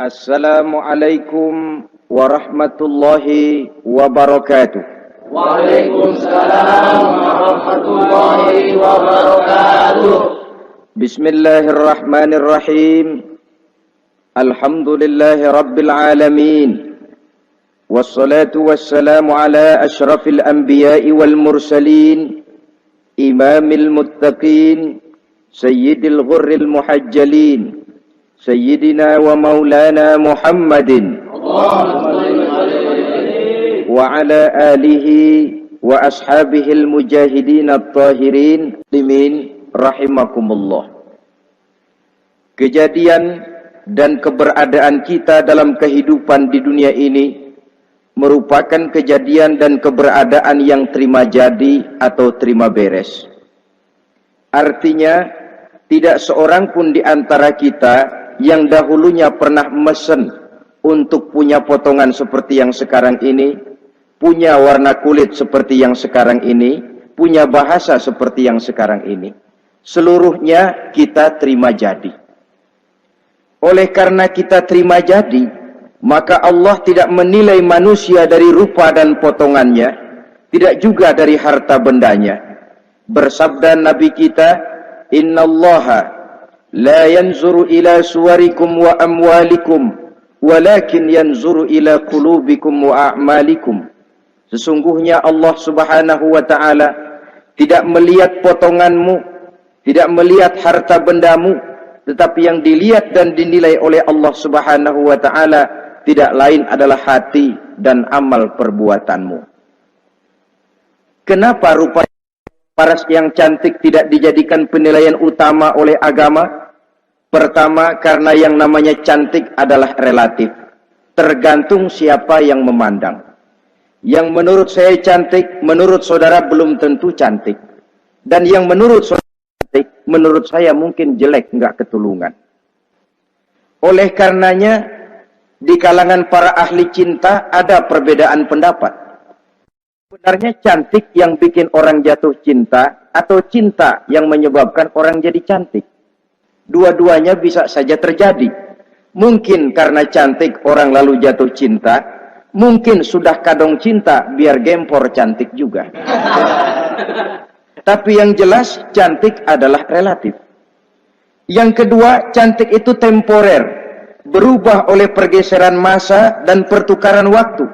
Assalamualaikum warahmatullahi wabarakatuh. Waalaikumsalam warahmatullahi wabarakatuh. Bismillahirrahmanirrahim. Alhamdulillahi rabbil alamin. Wassalatu wassalamu ala ashrafil anbiya'i wal mursalin, imamil muttaqin, sayyidil ghurril muhajjalin, Sayyidina wa maulana Muhammadin wa ala alihi wa ashabihil mujahidin at-tahirin limin rahimakumullah. Kejadian dan keberadaan kita dalam kehidupan di dunia ini merupakan kejadian dan keberadaan yang terima jadi atau terima beres. Artinya tidak seorang pun di antara kita yang dahulunya pernah mesen untuk punya potongan seperti yang sekarang ini, punya warna kulit seperti yang sekarang ini, punya bahasa seperti yang sekarang ini. Seluruhnya kita terima jadi. Oleh karena kita terima jadi, maka Allah tidak menilai manusia dari rupa dan potongannya, tidak juga dari harta bendanya. Bersabda Nabi kita, Innallaha la yanzuru ila suwarikum wa amwalikum walakin yanzuru ila qulubikum wa a'malikum. Sesungguhnya Allah Subhanahu wa taala tidak melihat potonganmu, tidak melihat harta bendamu, tetapi yang dilihat dan dinilai oleh Allah Subhanahu wa taala tidak lain adalah hati dan amal perbuatanmu. Kenapa rupa paras yang cantik tidak dijadikan penilaian utama oleh agama? Pertama, karena yang namanya cantik adalah relatif. Tergantung siapa yang memandang. Yang menurut saya cantik, menurut saudara belum tentu cantik. Dan yang menurut saudara cantik, menurut saya mungkin jelek, enggak ketulungan. Oleh karenanya, di kalangan para ahli cinta ada perbedaan pendapat. Sebenarnya cantik yang bikin orang jatuh cinta atau cinta yang menyebabkan orang jadi cantik. Dua-duanya bisa saja terjadi. Mungkin karena cantik orang lalu jatuh cinta, mungkin sudah kadong cinta biar gempor cantik juga. Tapi yang jelas cantik adalah relatif. Yang kedua, cantik itu temporer, berubah oleh pergeseran masa dan pertukaran waktu.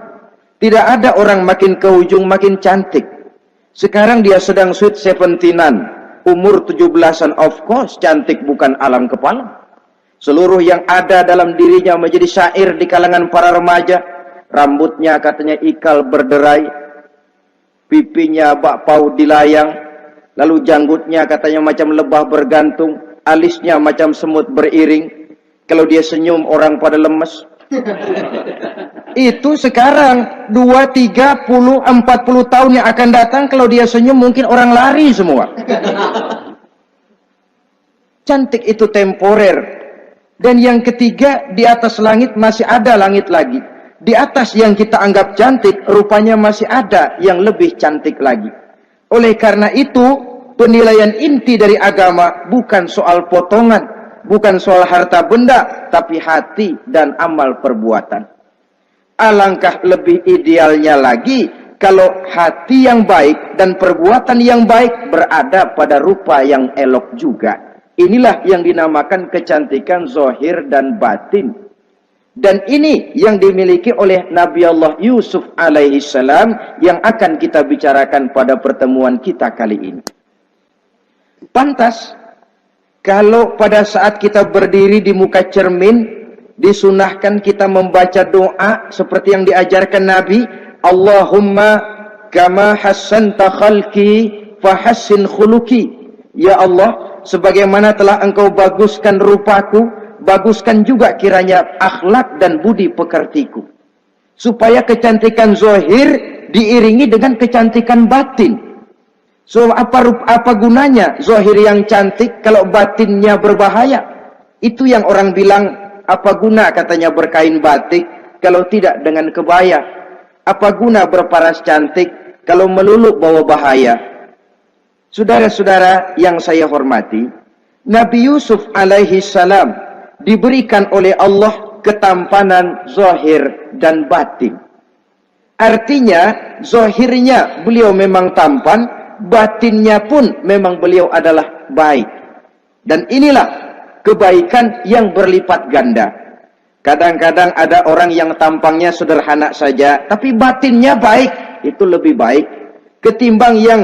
Tidak ada orang makin ke ujung makin cantik. Sekarang dia sedang sweet 17-an, umur 17-an, of course cantik bukan alam kepala. Seluruh yang ada dalam dirinya menjadi syair di kalangan para remaja. Rambutnya katanya ikal berderai, pipinya bakpao dilayang, lalu janggutnya katanya macam lebah bergantung, alisnya macam semut beriring. Kalau dia senyum orang pada lemes. Itu sekarang 2, 30, 40 tahun yang akan datang, kalau dia senyum mungkin orang lari semua. Cantik itu temporer. Dan yang ketiga, di atas langit masih ada langit lagi. Di atas yang kita anggap cantik, rupanya masih ada yang lebih cantik lagi. Oleh karena itu, penilaian inti dari agama bukan soal potongan, bukan soal harta benda, tapi hati dan amal perbuatan. Alangkah lebih idealnya lagi kalau hati yang baik dan perbuatan yang baik berada pada rupa yang elok juga. Inilah yang dinamakan kecantikan zahir dan batin. Dan ini yang dimiliki oleh Nabi Allah Yusuf alaihi salam yang akan kita bicarakan pada pertemuan kita kali ini. Pantas kalau pada saat kita berdiri di muka cermin, disunahkan kita membaca doa seperti yang diajarkan Nabi, Allahumma kama hassanta khalqi fahassin khuluqi. Ya Allah, sebagaimana telah engkau baguskan rupaku, baguskan juga kiranya akhlak dan budi pekertiku. Supaya kecantikan zahir diiringi dengan kecantikan batin. So apa gunanya zahir yang cantik kalau batinnya berbahaya? Itu yang orang bilang, apa guna katanya berkain batik kalau tidak dengan kebaya? Apa guna berparas cantik kalau melulu bawa bahaya? Saudara-saudara yang saya hormati, Nabi Yusuf alaihi salam diberikan oleh Allah ketampanan zahir dan batin. Artinya, zahirnya beliau memang tampan, batinnya pun memang beliau adalah baik. Dan inilah kebaikan yang berlipat ganda. Kadang-kadang ada orang yang tampangnya sederhana saja, tapi batinnya baik. Itu lebih baik ketimbang yang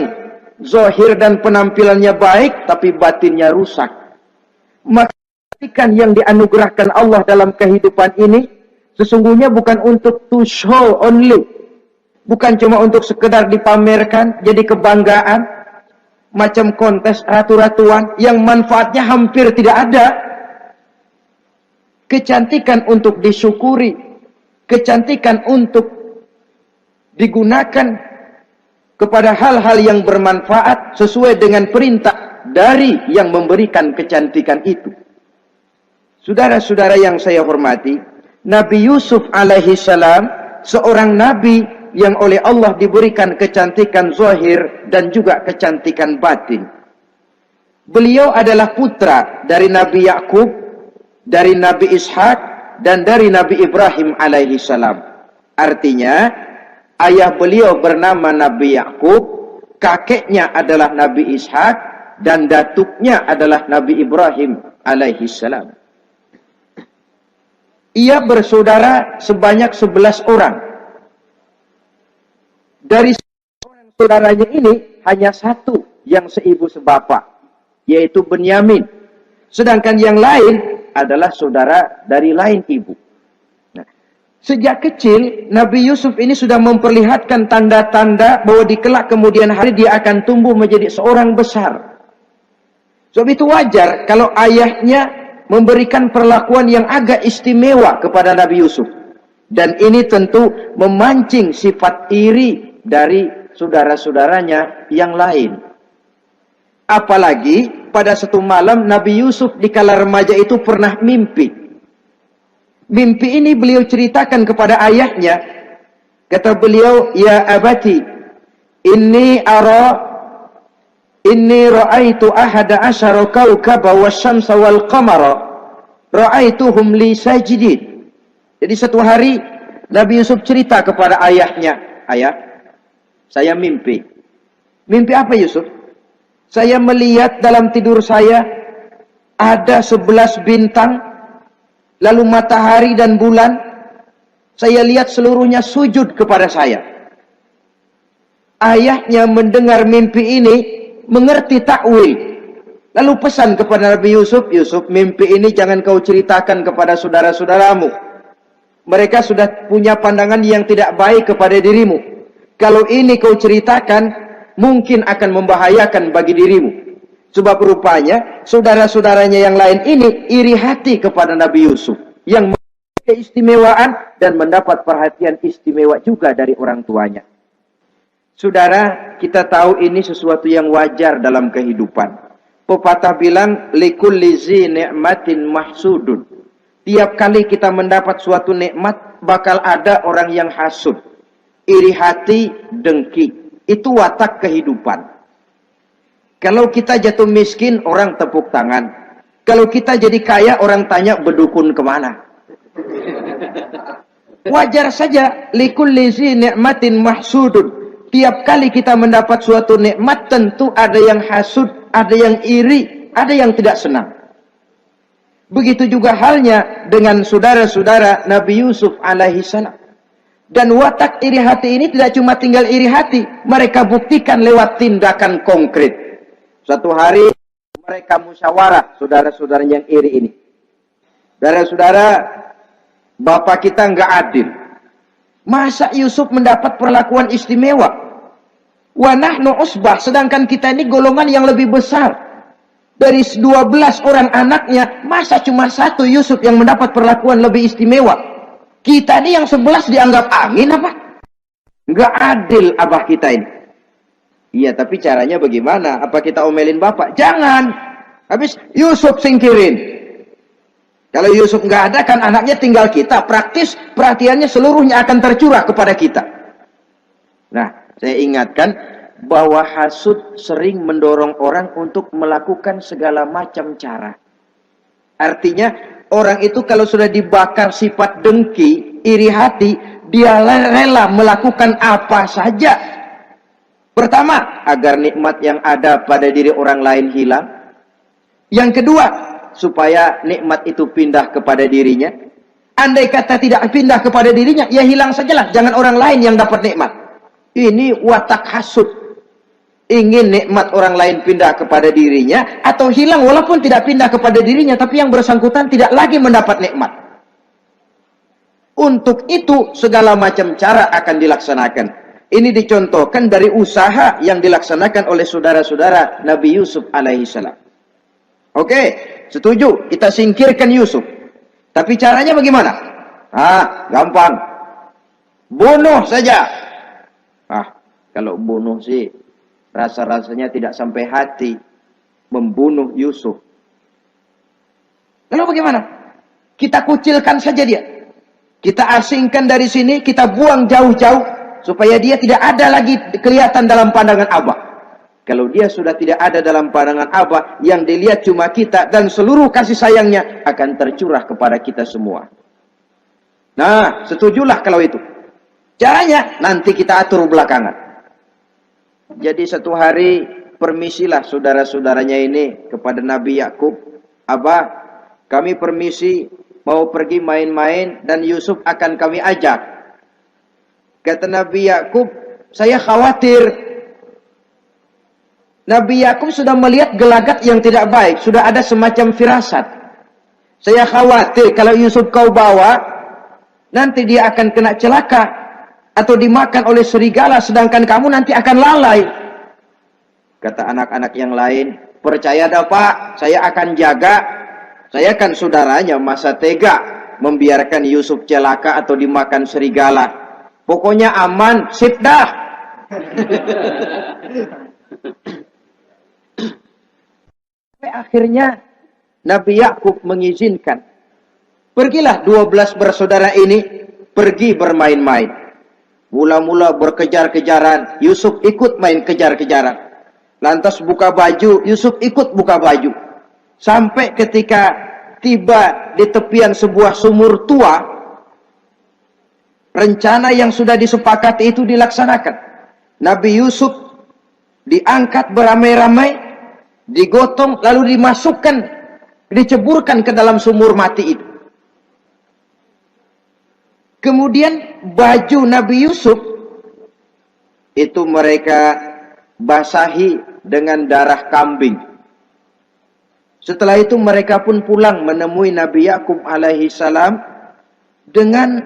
zahir dan penampilannya baik, tapi batinnya rusak. Maka kebaikan yang dianugerahkan Allah dalam kehidupan ini, sesungguhnya bukan untuk to show only. Bukan cuma untuk sekedar dipamerkan, jadi kebanggaan, macam kontes ratu-ratuan yang manfaatnya hampir tidak ada. Kecantikan untuk disyukuri, kecantikan untuk digunakan kepada hal-hal yang bermanfaat sesuai dengan perintah dari yang memberikan kecantikan itu. Saudara-saudara yang saya hormati, Nabi Yusuf alaihi salam seorang nabi yang oleh Allah diberikan kecantikan zahir dan juga kecantikan batin. Beliau adalah putra dari Nabi Yakub, dari Nabi Ishak, dan dari Nabi Ibrahim alaihi salam. Artinya, ayah beliau bernama Nabi Yakub, kakeknya adalah Nabi Ishak, dan datuknya adalah Nabi Ibrahim alaihi salam. Ia bersaudara sebanyak 11 orang. Dari orang saudaranya ini hanya satu yang seibu sebapak, yaitu Benyamin. Sedangkan yang lain adalah saudara dari lain ibu. Nah, sejak kecil Nabi Yusuf ini sudah memperlihatkan tanda-tanda bahwa di kelak kemudian hari dia akan tumbuh menjadi seorang besar. Sebab itu wajar kalau ayahnya memberikan perlakuan yang agak istimewa kepada Nabi Yusuf. Dan ini tentu memancing sifat iri dari saudara-saudaranya yang lain. Apalagi pada satu malam Nabi Yusuf di kala remaja itu pernah mimpi. Mimpi ini beliau ceritakan kepada ayahnya. Kata beliau, "Ya abati, inni ra'aitu ahada asyara kawkaba wasyamsa wal qamara ra'aituhum li sajidin." Jadi satu hari Nabi Yusuf cerita kepada ayahnya, "Ayah, saya mimpi." Mimpi apa Yusuf? "Saya melihat dalam tidur saya ada 11 bintang, lalu matahari dan bulan. Saya lihat seluruhnya sujud kepada saya." Ayahnya mendengar mimpi ini, mengerti takwil. Lalu pesan kepada Nabi Yusuf, "Yusuf, mimpi ini jangan kau ceritakan kepada saudara-saudaramu. Mereka sudah punya pandangan yang tidak baik kepada dirimu. Kalau ini kau ceritakan, mungkin akan membahayakan bagi dirimu." Sebab rupanya saudara-saudaranya yang lain ini iri hati kepada Nabi Yusuf yang memiliki keistimewaan dan mendapat perhatian istimewa juga dari orang tuanya. Saudara, kita tahu ini sesuatu yang wajar dalam kehidupan. Pepatah bilang, likulli zi ni'matin mahsudun. Tiap kali kita mendapat suatu nikmat, bakal ada orang yang hasud, iri hati, dengki. Itu watak kehidupan. Kalau kita jatuh miskin, orang tepuk tangan. Kalau kita jadi kaya, orang tanya berdukun kemana. Wajar saja, likulli zi ni'matin mahsudun. Tiap kali kita mendapat suatu nikmat, tentu ada yang hasud, ada yang iri, ada yang tidak senang. Begitu juga halnya dengan saudara-saudara Nabi Yusuf alaihi salam. Dan watak iri hati ini tidak cuma tinggal iri hati, mereka buktikan lewat tindakan konkret. Suatu hari mereka musyawarah, saudara-saudara yang iri ini. Saudara-saudara, bapak kita nggak adil. Masa Yusuf mendapat perlakuan istimewa? Wa nahnu usbah, sedangkan kita ini golongan yang lebih besar. Dari 12 orang anaknya, masa cuma satu Yusuf yang mendapat perlakuan lebih istimewa? Kita ini yang 11 dianggap angin apa? Nggak adil abah kita ini. Iya, tapi caranya bagaimana? Apa kita omelin bapak? Jangan. Habis Yusuf singkirin. Kalau Yusuf nggak ada, kan anaknya tinggal kita. Praktis perhatiannya seluruhnya akan tercurah kepada kita. Nah, saya ingatkan bahwa hasud sering mendorong orang untuk melakukan segala macam cara. Artinya, Orang itu kalau sudah dibakar sifat dengki, iri hati, dia rela melakukan apa saja. Pertama, agar nikmat yang ada pada diri orang lain hilang. Yang kedua, supaya nikmat itu pindah kepada dirinya. Andai kata tidak pindah kepada dirinya, ya hilang sajalah. Jangan orang lain yang dapat nikmat. Ini watak hasud. Ingin nikmat orang lain pindah kepada dirinya, atau hilang walaupun tidak pindah kepada dirinya, tapi yang bersangkutan tidak lagi mendapat nikmat. Untuk itu segala macam cara akan dilaksanakan. Ini dicontohkan dari usaha yang dilaksanakan oleh saudara-saudara Nabi Yusuf alaihissalam. Oke, setuju, kita singkirkan Yusuf. Tapi caranya bagaimana? Gampang. Bunuh saja. Kalau bunuh sih rasa-rasanya tidak sampai hati membunuh Yusuf. Lalu bagaimana? Kita kucilkan saja dia. Kita asingkan dari sini, kita buang jauh-jauh supaya dia tidak ada lagi kelihatan dalam pandangan Abah. Kalau dia sudah tidak ada dalam pandangan Abah, yang dilihat cuma kita dan seluruh kasih sayangnya akan tercurah kepada kita semua. Nah, setujulah kalau itu. Caranya nanti kita atur belakangan. Jadi satu hari permisilah saudara-saudaranya ini kepada Nabi Yakub. Abah, kami permisi mau pergi main-main dan Yusuf akan kami ajak. Kata Nabi Yakub, saya khawatir. Nabi Yakub sudah melihat gelagat yang tidak baik, sudah ada semacam firasat. Saya khawatir kalau Yusuf kau bawa, nanti dia akan kena celaka atau dimakan oleh serigala, sedangkan kamu nanti akan lalai. Kata anak-anak yang lain, percaya dah Pak, saya akan jaga. Saya kan saudaranya, masa tega membiarkan Yusuf celaka atau dimakan serigala. Pokoknya aman, sip dah. Akhirnya Nabi Yakub mengizinkan. Pergilah 12 bersaudara ini pergi bermain-main. Mula-mula berkejar-kejaran, Yusuf ikut main kejar-kejaran. Lantas buka baju, Yusuf ikut buka baju. Sampai ketika tiba di tepian sebuah sumur tua, rencana yang sudah disepakati itu dilaksanakan. Nabi Yusuf diangkat beramai-ramai, digotong, lalu dimasukkan, diceburkan ke dalam sumur mati itu. Kemudian baju Nabi Yusuf itu mereka basahi dengan darah kambing. Setelah itu mereka pun pulang menemui Nabi Yakub alaihi salam dengan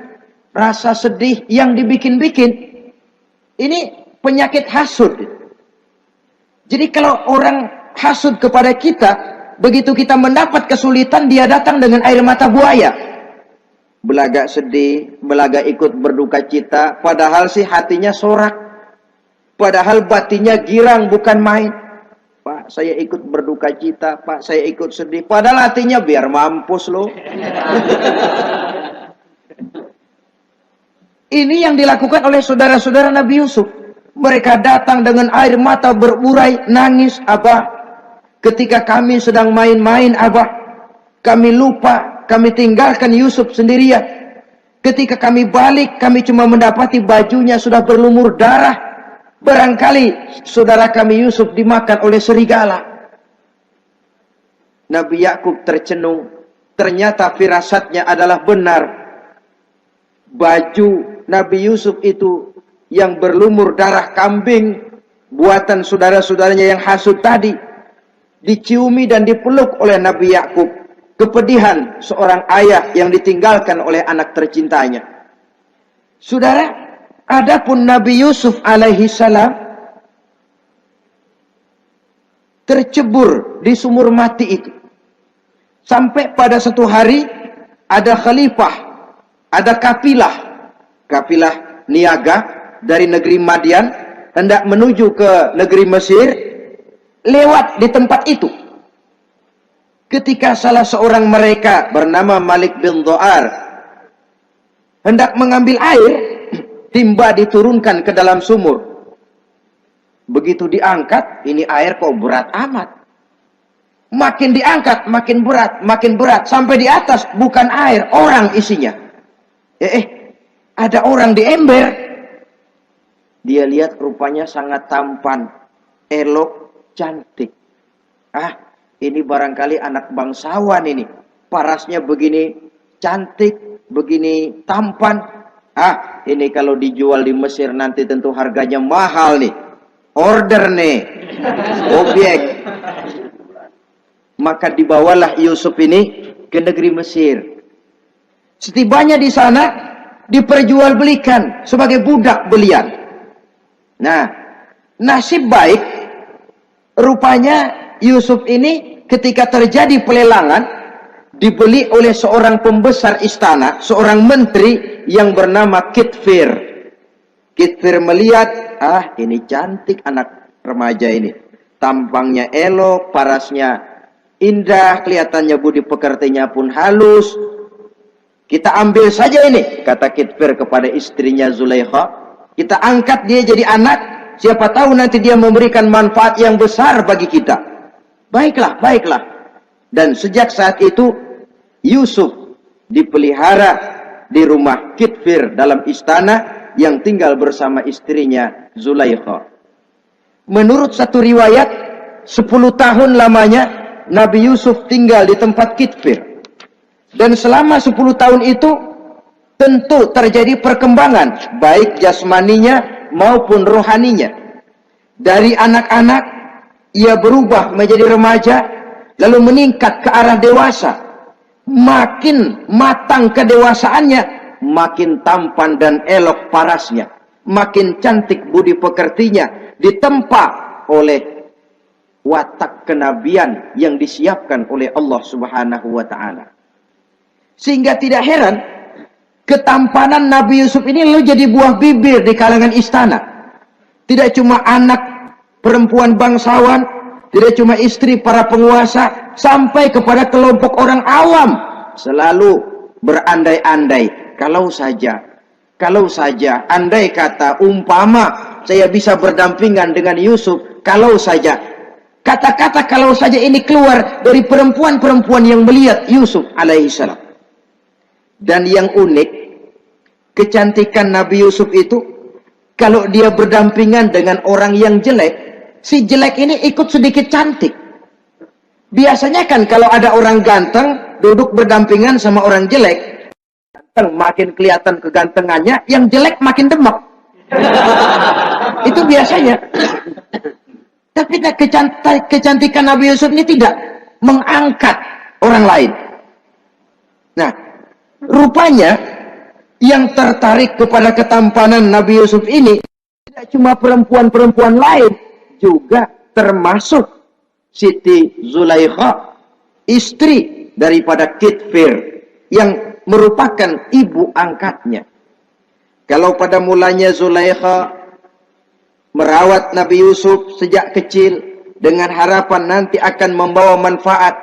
rasa sedih yang dibikin-bikin. Ini penyakit hasud. Jadi kalau orang hasud kepada kita, begitu kita mendapat kesulitan, dia datang dengan air mata buaya. Belagak sedih, belagak ikut berduka cita, padahal sih hatinya sorak. Padahal batinnya girang, bukan main. Pak, saya ikut berduka cita, Pak, saya ikut sedih. Padahal hatinya biar mampus loh. Ini yang dilakukan oleh saudara-saudara Nabi Yusuf. Mereka datang dengan air mata berurai, nangis, Abah. Ketika kami sedang main-main, Abah, kami lupa. Kami tinggalkan Yusuf sendirian. Ketika kami balik, kami cuma mendapati bajunya sudah berlumur darah. Barangkali saudara kami Yusuf dimakan oleh serigala. Nabi Yakub tercenung. Ternyata firasatnya adalah benar. Baju Nabi Yusuf itu yang berlumur darah kambing, buatan saudara-saudaranya yang hasud tadi, diciumi dan dipeluk oleh Nabi Yakub. Kepedihan seorang ayah yang ditinggalkan oleh anak tercintanya. Saudara, adapun Nabi Yusuf alaihi salam tercebur di sumur mati itu. Sampai pada satu hari ada khalifah, ada kafilah niaga dari negeri Madian hendak menuju ke negeri Mesir, lewat di tempat itu. Ketika salah seorang mereka bernama Malik bin Dho'ar hendak mengambil air, timba diturunkan ke dalam sumur. Begitu diangkat, ini air kok berat amat. Makin diangkat, makin berat. Sampai di atas bukan air, orang isinya. Ada orang di ember. Dia lihat rupanya sangat tampan, elok, cantik. Ini barangkali anak bangsawan ini. Parasnya begini cantik, begini tampan. Ini kalau dijual di Mesir nanti tentu harganya mahal nih. Order nih. Objek. Maka dibawalah Yusuf ini ke negeri Mesir. Setibanya di sana diperjualbelikan sebagai budak belian. Nah, nasib baik rupanya Yusuf ini ketika terjadi pelelangan dibeli oleh seorang pembesar istana, seorang menteri yang bernama Kitfir. Kitfir melihat, ini cantik anak remaja ini. Tampangnya elok, parasnya indah, kelihatannya budi pekertinya pun halus. Kita ambil saja ini, kata Kitfir kepada istrinya Zulaikha. Kita angkat dia jadi anak, siapa tahu nanti dia memberikan manfaat yang besar bagi kita. Baiklah, baiklah. Dan sejak saat itu, Yusuf dipelihara di rumah Kitfir dalam istana yang tinggal bersama istrinya Zulaikha. Menurut satu riwayat, 10 tahun lamanya Nabi Yusuf tinggal di tempat Kitfir. Dan selama 10 tahun itu tentu terjadi perkembangan baik jasmaninya maupun rohaninya. Dari anak-anak ia berubah menjadi remaja, lalu meningkat ke arah dewasa. Makin matang kedewasaannya, makin tampan dan elok parasnya, makin cantik budi pekertinya, ditempa oleh watak kenabian yang disiapkan oleh Allah Subhanahu wa taala. Sehingga tidak heran ketampanan Nabi Yusuf ini lalu jadi buah bibir di kalangan istana. Tidak cuma anak perempuan bangsawan, tidak cuma istri para penguasa, sampai kepada kelompok orang awam selalu berandai-andai, kalau saja andai kata umpama saya bisa berdampingan dengan Yusuf, kalau saja. Kata-kata kalau saja ini keluar dari perempuan-perempuan yang melihat Yusuf alaihissalam. Dan yang unik, kecantikan Nabi Yusuf itu, kalau dia berdampingan dengan orang yang jelek, si jelek ini ikut sedikit cantik. Biasanya kan kalau ada orang ganteng, duduk berdampingan sama orang jelek, ganteng makin kelihatan kegantengannya, yang jelek makin demek. Itu biasanya. Tapi kecantikan Nabi Yusuf ini tidak mengangkat orang lain. Nah, rupanya yang tertarik kepada ketampanan Nabi Yusuf ini tidak cuma perempuan-perempuan lain, juga termasuk Siti Zulaikha, istri daripada Kitfir, yang merupakan ibu angkatnya. Kalau pada mulanya Zulaikha merawat Nabi Yusuf sejak kecil dengan harapan nanti akan membawa manfaat.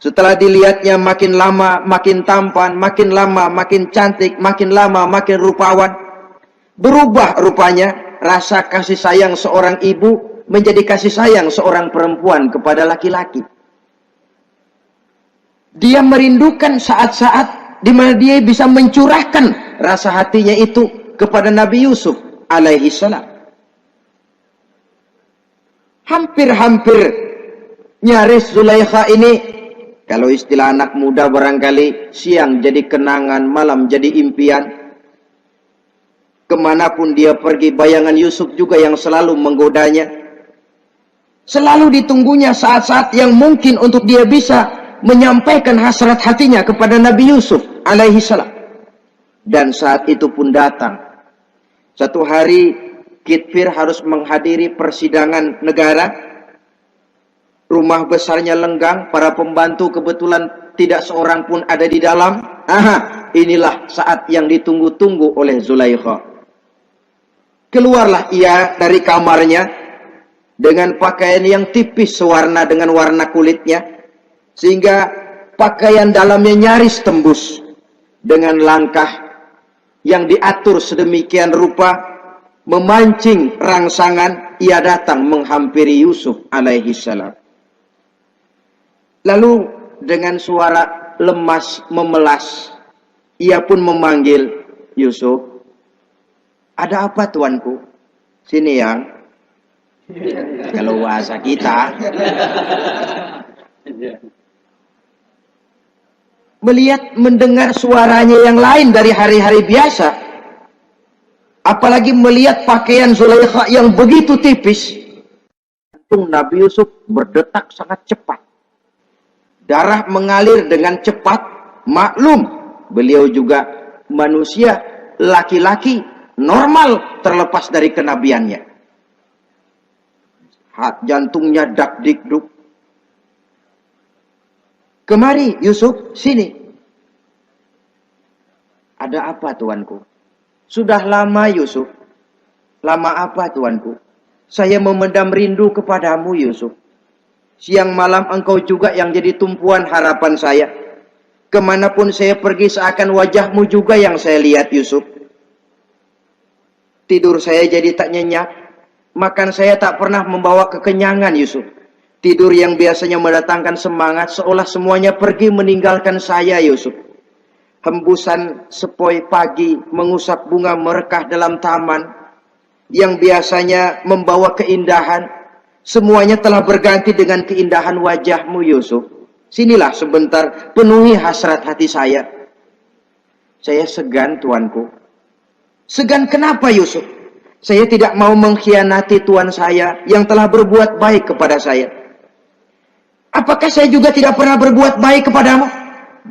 Setelah dilihatnya makin lama makin tampan, makin lama makin cantik, makin lama makin rupawan. Berubah rupanya rasa kasih sayang seorang ibu menjadi kasih sayang seorang perempuan kepada laki-laki. Dia merindukan saat-saat di mana dia bisa mencurahkan rasa hatinya itu kepada Nabi Yusuf alaihi salam. Hampir-hampir nyaris Zulaikha ini, kalau istilah anak muda barangkali, siang jadi kenangan, malam jadi impian. Kemanapun dia pergi, bayangan Yusuf juga yang selalu menggodanya. Selalu ditunggunya saat-saat yang mungkin untuk dia bisa menyampaikan hasrat hatinya kepada Nabi Yusuf alaihi salam. Dan saat itu pun datang. Satu hari Kitfir harus menghadiri persidangan negara. Rumah besarnya lenggang, para pembantu kebetulan tidak seorang pun ada di dalam. Inilah saat yang ditunggu-tunggu oleh Zulaikha. Keluarlah ia dari kamarnya dengan pakaian yang tipis sewarna dengan warna kulitnya, sehingga pakaian dalamnya nyaris tembus. Dengan langkah yang diatur sedemikian rupa, memancing rangsangan, ia datang menghampiri Yusuf alaihi salam. Lalu dengan suara lemas memelas, ia pun memanggil Yusuf. Ada apa tuanku? Sini yang. Kalau bahasa kita. Melihat mendengar suaranya yang lain dari hari-hari biasa. Apalagi melihat pakaian Zulaikha yang begitu tipis. Nabi Yusuf berdetak sangat cepat. Darah mengalir dengan cepat. Maklum, beliau juga manusia, laki-laki, normal terlepas dari kenabiannya. Jantungnya dak-dik-duk. Kemari Yusuf, sini. Ada apa tuanku? Sudah lama Yusuf. Lama apa tuanku? Saya memendam rindu kepadamu Yusuf. Siang malam engkau juga yang jadi tumpuan harapan saya. Kemanapun saya pergi seakan wajahmu juga yang saya lihat Yusuf. Tidur saya jadi tak nyenyak. Makan saya tak pernah membawa kekenyangan Yusuf. Tidur yang biasanya mendatangkan semangat seolah semuanya pergi meninggalkan saya Yusuf. Hembusan sepoi pagi mengusap bunga merekah dalam taman yang biasanya membawa keindahan. Semuanya telah berganti dengan keindahan wajahmu Yusuf. Sinilah sebentar, penuhi hasrat hati saya. Saya segan tuanku. Segan kenapa Yusuf? Saya tidak mau mengkhianati tuan saya yang telah berbuat baik kepada saya. Apakah saya juga tidak pernah berbuat baik kepadamu?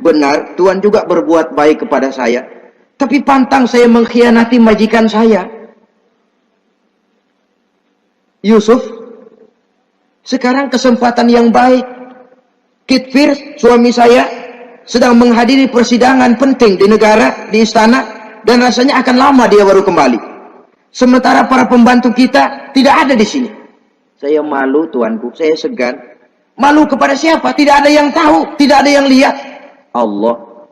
Benar, tuan juga berbuat baik kepada saya. Tapi pantang saya mengkhianati majikan saya. Yusuf, sekarang kesempatan yang baik. Kitfir, suami saya, sedang menghadiri persidangan penting di negara, di istana, dan rasanya akan lama dia baru kembali. Sementara para pembantu kita tidak ada di sini. Saya malu tuanku, saya segan. Malu kepada siapa? Tidak ada yang tahu, tidak ada yang lihat. Allah.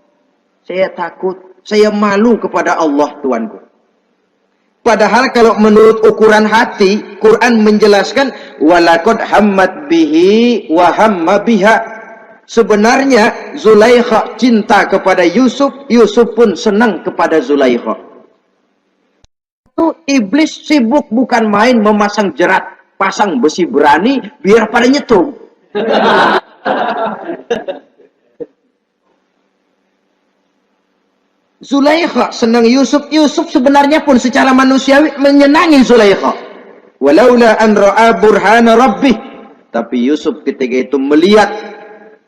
Saya takut, saya malu kepada Allah tuanku. Padahal kalau menurut ukuran hati, Quran menjelaskan walaqad hammat bihi wa hamma biha. Sebenarnya Zulaikha cinta kepada Yusuf, Yusuf pun senang kepada Zulaikha. Itu iblis sibuk bukan main memasang jerat, pasang besi berani biar pada nyetrum. Zulaikha senang Yusuf, Yusuf sebenarnya pun secara manusiawi menyenangi Zulaikha. Walaula an ra'a burhana rabbih. Tapi Yusuf ketika itu melihat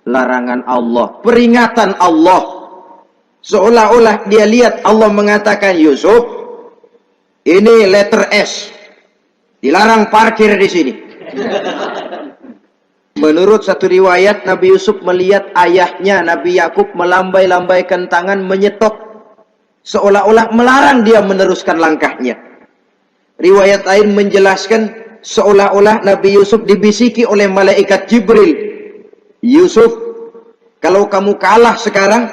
larangan Allah, peringatan Allah. Seolah-olah dia lihat Allah mengatakan, Yusuf, ini letter S. Dilarang parkir di sini. Menurut satu riwayat, Nabi Yusuf melihat ayahnya, Nabi Yakub melambai-lambaikan tangan menyetop. Seolah-olah melarang dia meneruskan langkahnya. Riwayat lain menjelaskan, seolah-olah Nabi Yusuf dibisiki oleh malaikat Jibril. Yusuf, kalau kamu kalah sekarang,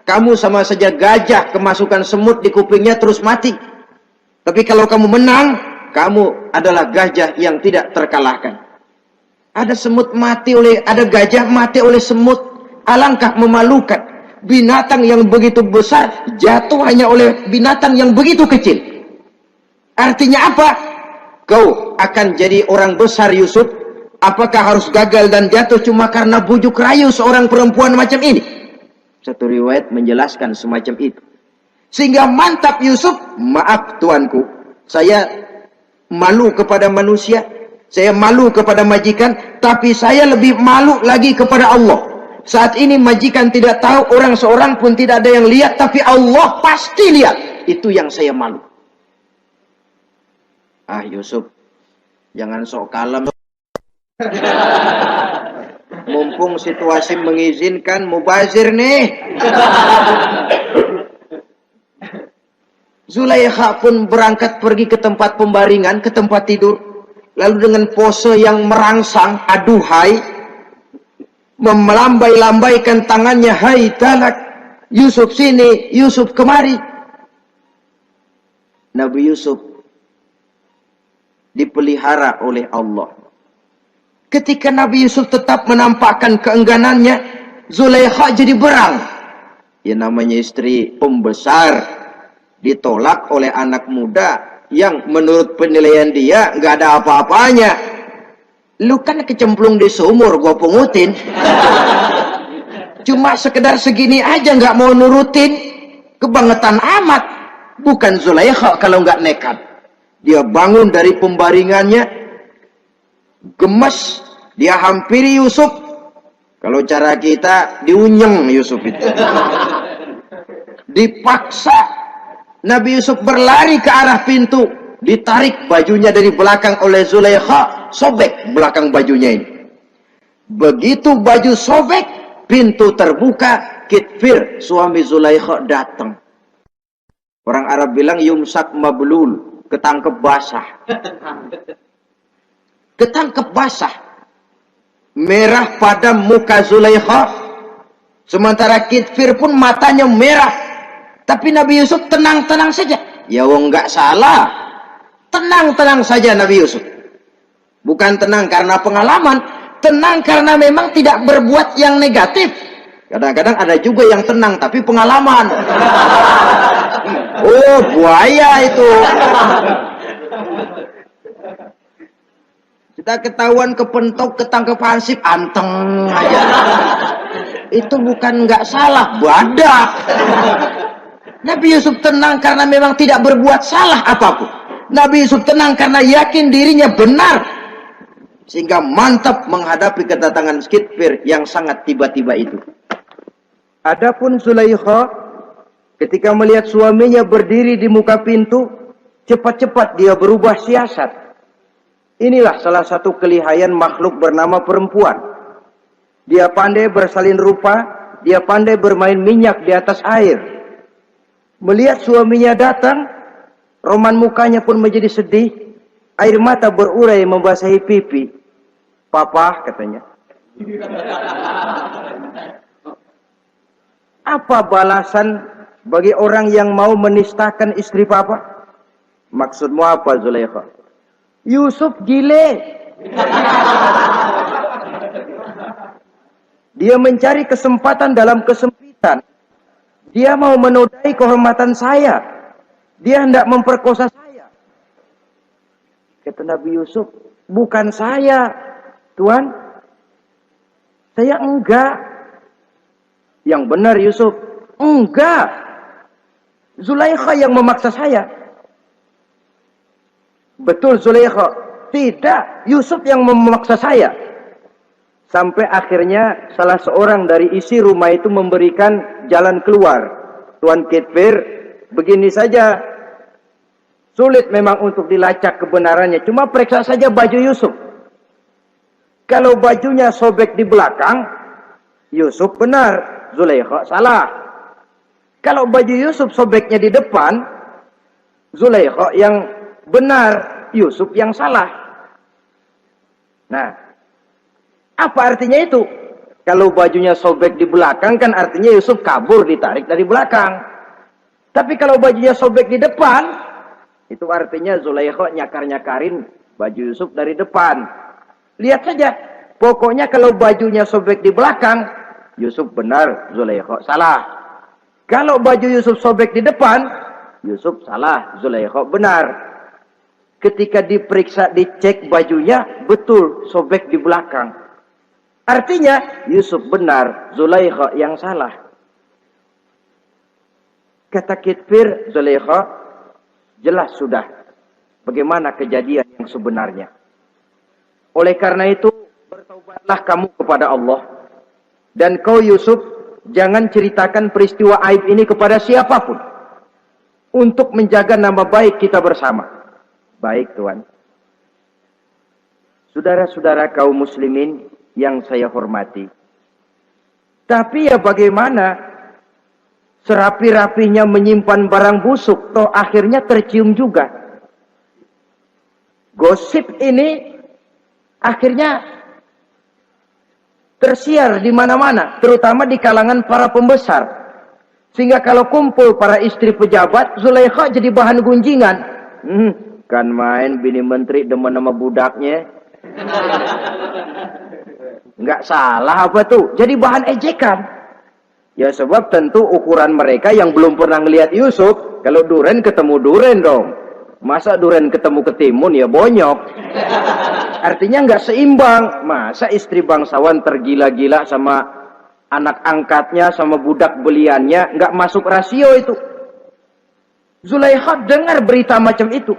kamu sama saja gajah kemasukan semut di kupingnya terus mati. Tapi kalau kamu menang, kamu adalah gajah yang tidak terkalahkan. Ada semut mati oleh, ada gajah mati oleh semut. Alangkah memalukan. Binatang yang begitu besar jatuh hanya oleh binatang yang begitu kecil. Artinya apa? Kau akan jadi orang besar Yusuf. Apakah harus gagal dan jatuh cuma karena bujuk rayu seorang perempuan macam ini? Satu riwayat menjelaskan semacam itu. Sehingga mantap Yusuf, maaf tuanku, saya malu kepada manusia, saya malu kepada majikan, tapi saya lebih malu lagi kepada Allah. Saat ini majikan tidak tahu, orang seorang pun tidak ada yang lihat, tapi Allah pasti lihat. Itu yang saya malu. Ah Yusuf, jangan sok kalem. Mumpung situasi mengizinkan, mubazir nih. Zulaikha pun berangkat pergi ke tempat pembaringan, ke tempat tidur. Lalu dengan pose yang merangsang, aduhai, melambai-lambaikan tangannya, hai talak, Yusuf sini, Yusuf kemari. Nabi Yusuf dipelihara oleh Allah. Ketika Nabi Yusuf tetap menampakkan keengganannya, Zulaikha jadi berang. Ya namanya istri pembesar ditolak oleh anak muda yang menurut penilaian dia nggak ada apa-apanya. Lu kan kecemplung di sumur, gua pungutin. Cuma sekedar segini aja nggak mau nurutin, kebangetan amat. Bukan Zulaikha kalau nggak nekat. Dia bangun dari pembaringannya, gemes, dia hampiri Yusuf. Kalau cara kita diunyeng Yusuf itu. Dipaksa Nabi Yusuf berlari ke arah pintu, ditarik bajunya dari belakang oleh Zulaikha, sobek belakang bajunya ini. Begitu baju sobek, pintu terbuka, Kitfir suami Zulaikha datang. Orang Arab bilang yumsak mablul, ketangkep basah. Ketangkep basah. Merah pada muka Zulaikha. Sementara Kitfir pun matanya merah. Tapi Nabi Yusuf tenang-tenang saja. Ya wong nggak salah. Tenang-tenang saja Nabi Yusuf. Bukan tenang karena pengalaman. Tenang karena memang tidak berbuat yang negatif. Kadang-kadang ada juga yang tenang tapi pengalaman. Oh, buaya itu. Kita ketahuan kepentok, ketangkep hansip, anteng aja. Itu bukan nggak salah, badak. Nabi Yusuf tenang karena memang tidak berbuat salah apapun. Nabi Yusuf tenang karena yakin dirinya benar. Sehingga mantap menghadapi kedatangan Kitfir yang sangat tiba-tiba itu. Adapun Zulaikha ketika melihat suaminya berdiri di muka pintu, cepat-cepat dia berubah siasat. Inilah salah satu kelihayan makhluk bernama perempuan. Dia pandai bersalin rupa, dia pandai bermain minyak di atas air. Melihat suaminya datang, roman mukanya pun menjadi sedih, air mata berurai membasahi pipi. Papa, katanya. Apa balasan bagi orang yang mau menistakan istri papa? Maksudmu apa, Zulaikha? Yusuf gile. Dia mencari kesempatan dalam kesempitan. Dia mau menodai kehormatan saya. Dia hendak memperkosa saya. Kata Nabi Yusuf, bukan saya, Tuan. Saya enggak. Yang benar Yusuf, enggak. Zulaikha yang memaksa saya. Betul Zulaikha, tidak. Yusuf yang memaksa saya. Sampai akhirnya salah seorang dari isi rumah itu memberikan jalan keluar. Tuan Kitfir, begini saja. Sulit memang untuk dilacak kebenarannya. Cuma periksa saja baju Yusuf. Kalau bajunya sobek di belakang, Yusuf benar. Zulaikha salah. Kalau baju Yusuf sobeknya di depan, Zulaikha yang benar, Yusuf yang salah. Nah, apa artinya itu? Kalau bajunya sobek di belakang kan artinya Yusuf kabur, ditarik dari belakang. Tapi kalau bajunya sobek di depan, itu artinya Zulaikha nyakar-nyakarin baju Yusuf dari depan. Lihat saja, pokoknya kalau bajunya sobek di belakang, Yusuf benar, Zulaikha salah. Kalau baju Yusuf sobek di depan, Yusuf salah, Zulaikha benar. Ketika diperiksa, dicek bajunya, betul sobek di belakang. Artinya, Yusuf benar, Zulaikha yang salah. Kata Kitfir, Zulaikha, jelas sudah bagaimana kejadian yang sebenarnya. Oleh karena itu, bertaubatlah kamu kepada Allah. Dan kau Yusuf, jangan ceritakan peristiwa aib ini kepada siapapun. Untuk menjaga nama baik kita bersama. Baik Tuan. Saudara-saudara kaum muslimin yang saya hormati. Tapi ya bagaimana? Serapi-rapinya menyimpan barang busuk, toh akhirnya tercium juga. Gosip ini akhirnya tersiar di mana-mana, terutama di kalangan para pembesar. Sehingga kalau kumpul para istri pejabat, Zulaikha jadi bahan gunjingan. Kan main bini menteri demen sama budaknya. Nggak salah apa tuh? Jadi bahan ejekan. Ya sebab tentu ukuran mereka yang belum pernah ngelihat Yusuf, kalau duren ketemu duren dong. Masa duren ketemu ketimun ya bonyok. Artinya nggak seimbang. Masa istri bangsawan tergila-gila sama anak angkatnya, sama budak beliannya, nggak masuk rasio itu. Zulaikha dengar berita macam itu.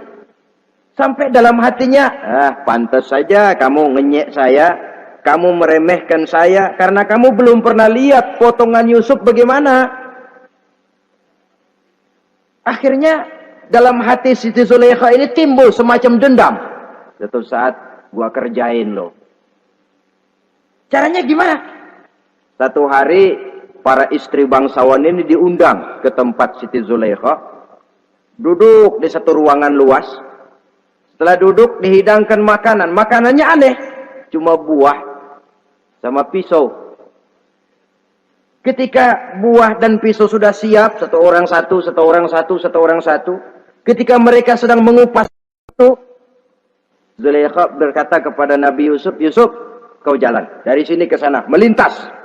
Sampai dalam hatinya, pantas saja kamu ngenyek saya, kamu meremehkan saya, karena kamu belum pernah lihat potongan Yusuf bagaimana. Akhirnya dalam hati Siti Zulaikha ini timbul semacam dendam. Suatu saat gua kerjain loh. Caranya gimana? Satu hari para istri bangsawan ini diundang ke tempat Siti Zulaikha. Duduk di satu ruangan luas. Setelah duduk dihidangkan makanan. Makanannya aneh. Cuma buah sama pisau. Ketika buah dan pisau sudah siap, satu orang satu, satu orang satu, satu orang satu. Ketika mereka sedang mengupas itu, Zulaikha berkata kepada Nabi Yusuf, Yusuf, kau jalan dari sini ke sana, melintas.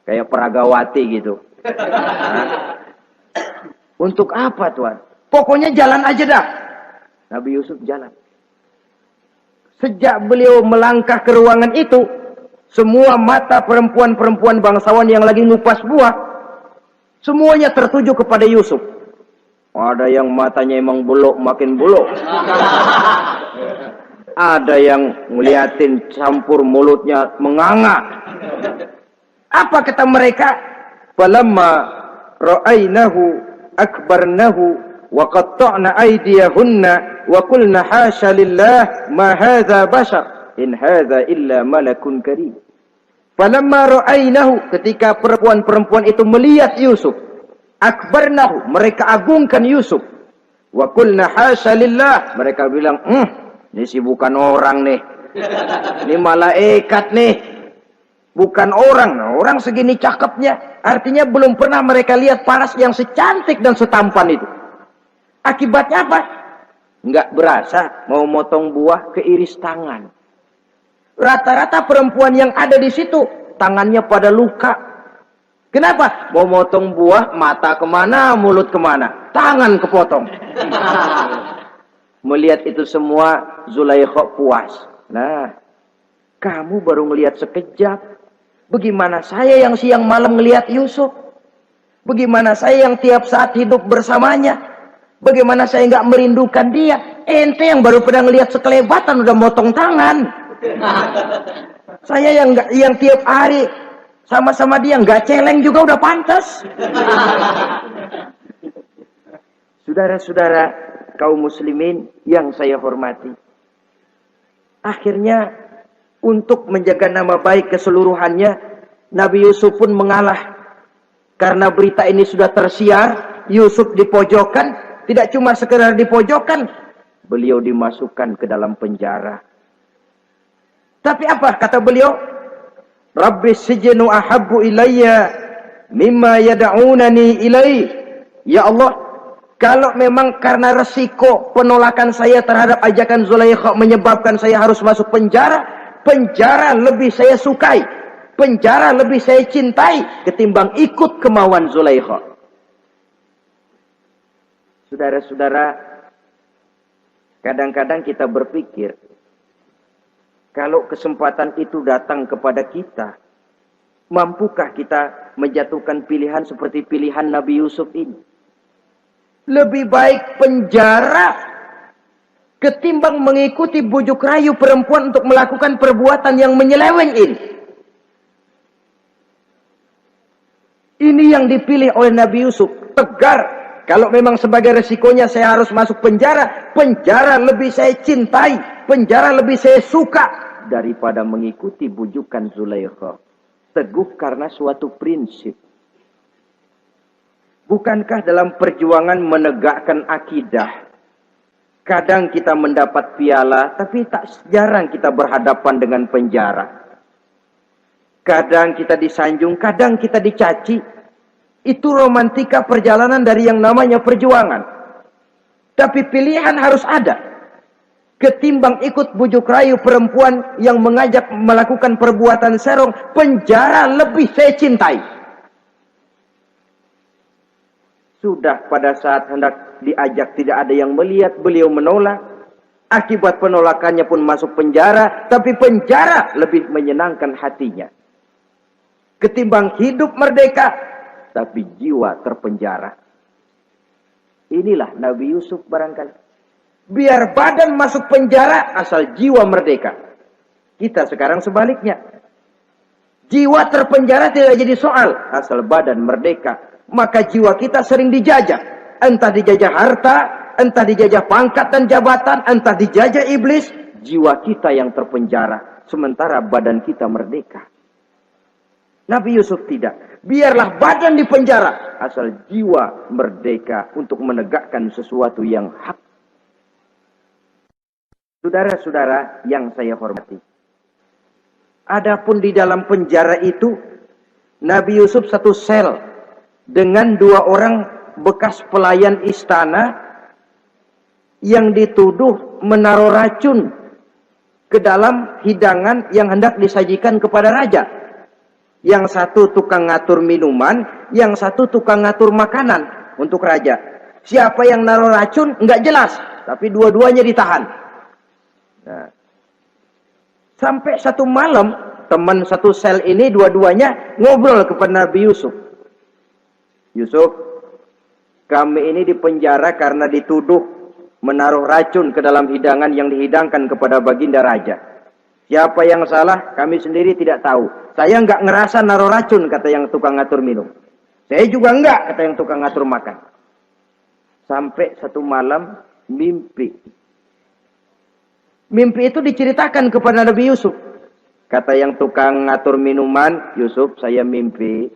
Kayak peragawati gitu. Untuk apa Tuhan? Pokoknya jalan aja dah. Nabi Yusuf jalan. Sejak beliau melangkah ke ruangan itu, semua mata perempuan-perempuan bangsawan yang lagi ngupas buah, semuanya tertuju kepada Yusuf. Ada yang matanya emang buluk, makin buluk. Ada yang ngeliatin campur mulutnya menganga. Apa kata mereka? Falamma ra'ainahu akbarnahu wa qatta'na aydiyahunna wa qulna hasya lillah ma hadza bashar in hadza illa malakun karim. Falamma ra'ainahu, ketika perempuan-perempuan itu melihat Yusuf, akbarnahu, mereka agungkan Yusuf. Wa qulna hasya lillah, mereka bilang, ini sih bukan orang nih. Ini malaikat nih. Bukan orang. Nah, orang segini cakepnya. Artinya belum pernah mereka lihat paras yang secantik dan setampan itu. Akibatnya apa? Nggak berasa mau motong buah keiris tangan. Rata-rata perempuan yang ada di situ tangannya pada luka. Kenapa? Mau motong buah, mata kemana, mulut kemana, tangan kepotong. Melihat itu semua, Zulaikha puas. Nah, kamu baru ngelihat sekejap. Bagaimana saya yang siang malam ngelihat Yusuf? Bagaimana saya yang tiap saat hidup bersamanya? Bagaimana saya nggak merindukan dia? Ente yang baru pernah ngelihat sekelebatan udah motong tangan. Saya yang tiap hari sama-sama dia nggak celeng juga udah pantas. Saudara-saudara kaum muslimin yang saya hormati. Akhirnya untuk menjaga nama baik keseluruhannya, Nabi Yusuf pun mengalah. Karena berita ini sudah tersiar, Yusuf dipojokkan, tidak cuma sekedar dipojokkan, beliau dimasukkan ke dalam penjara. Tapi apa kata beliau? Rabbis sijnu ahabbu ilayya mimma yad'unani ilaih. Ya Allah, kalau memang karena resiko penolakan saya terhadap ajakan Zulaikha menyebabkan saya harus masuk penjara, penjara lebih saya sukai, penjara lebih saya cintai ketimbang ikut kemauan Zulaikha. Saudara-saudara, kadang-kadang kita berpikir, kalau kesempatan itu datang kepada kita, mampukah kita menjatuhkan pilihan seperti pilihan Nabi Yusuf ini? Lebih baik penjara ketimbang mengikuti bujuk rayu perempuan untuk melakukan perbuatan yang menyeleweng ini. Ini yang dipilih oleh Nabi Yusuf. Tegar. Kalau memang sebagai resikonya saya harus masuk penjara, penjara lebih saya cintai, penjara lebih saya suka daripada mengikuti bujukan Zulaikha. Teguh karena suatu prinsip. Bukankah dalam perjuangan menegakkan akidah, kadang kita mendapat piala, tapi tak jarang kita berhadapan dengan penjara. Kadang kita disanjung, kadang kita dicaci. Itu romantika perjalanan dari yang namanya perjuangan. Tapi pilihan harus ada. ketimbang ikut bujuk rayu perempuan yang mengajak melakukan perbuatan serong, penjara lebih saya cintai. Sudah pada saat hendak diajak tidak ada yang melihat, beliau menolak. Akibat penolakannya pun masuk penjara, tapi penjara lebih menyenangkan hatinya. Ketimbang hidup merdeka, tapi jiwa terpenjara. Inilah Nabi Yusuf barangkali. Biar badan masuk penjara, asal jiwa merdeka. Kita sekarang sebaliknya. Jiwa terpenjara tidak jadi soal, asal badan merdeka. Maka jiwa kita sering dijajah. Entah dijajah harta, entah dijajah pangkat dan jabatan, entah dijajah iblis. Jiwa kita yang terpenjara, sementara badan kita merdeka. Nabi Yusuf tidak. Biarlah badan di penjara, asal jiwa merdeka untuk menegakkan sesuatu yang hak. Saudara-saudara yang saya hormati. Adapun di dalam penjara itu, Nabi Yusuf satu sel dengan 2 orang bekas pelayan istana yang dituduh menaruh racun ke dalam hidangan yang hendak disajikan kepada raja. Yang satu tukang ngatur minuman, yang satu tukang ngatur makanan untuk raja. Siapa yang naruh racun enggak jelas, tapi dua-duanya ditahan. Nah, sampai satu malam teman satu sel ini dua-duanya ngobrol kepada Nabi Yusuf. Yusuf, kami ini dipenjara karena dituduh menaruh racun ke dalam hidangan yang dihidangkan kepada baginda raja. Siapa yang salah, kami sendiri tidak tahu. Saya enggak ngerasa naruh racun, kata yang tukang ngatur minum. Saya juga enggak, kata yang tukang ngatur makan. Sampai satu malam mimpi. Mimpi itu diceritakan kepada Nabi Yusuf. Kata yang tukang ngatur minuman, Yusuf, saya mimpi.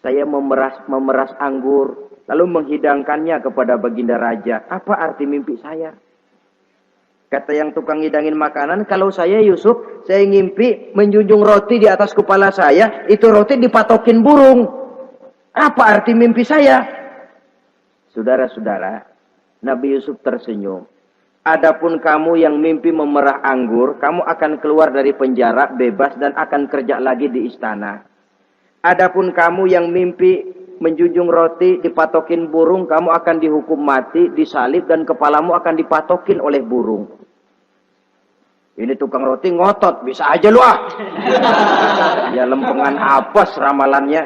Saya memeras anggur, lalu menghidangkannya kepada baginda raja. Apa arti mimpi saya? Kata yang tukang hidangin makanan, kalau saya Yusuf, saya ngimpi menjunjung roti di atas kepala saya, itu roti dipatokin burung. Apa arti mimpi saya? Saudara-saudara, Nabi Yusuf tersenyum. Adapun kamu yang mimpi memerah anggur, kamu akan keluar dari penjara bebas dan akan kerja lagi di istana. Adapun kamu yang mimpi menjunjung roti dipatokin burung, kamu akan dihukum mati, disalib dan kepalamu akan dipatokin oleh burung. Ini tukang roti ngotot, bisa aja lu ah. Ya lempengan apes ramalannya.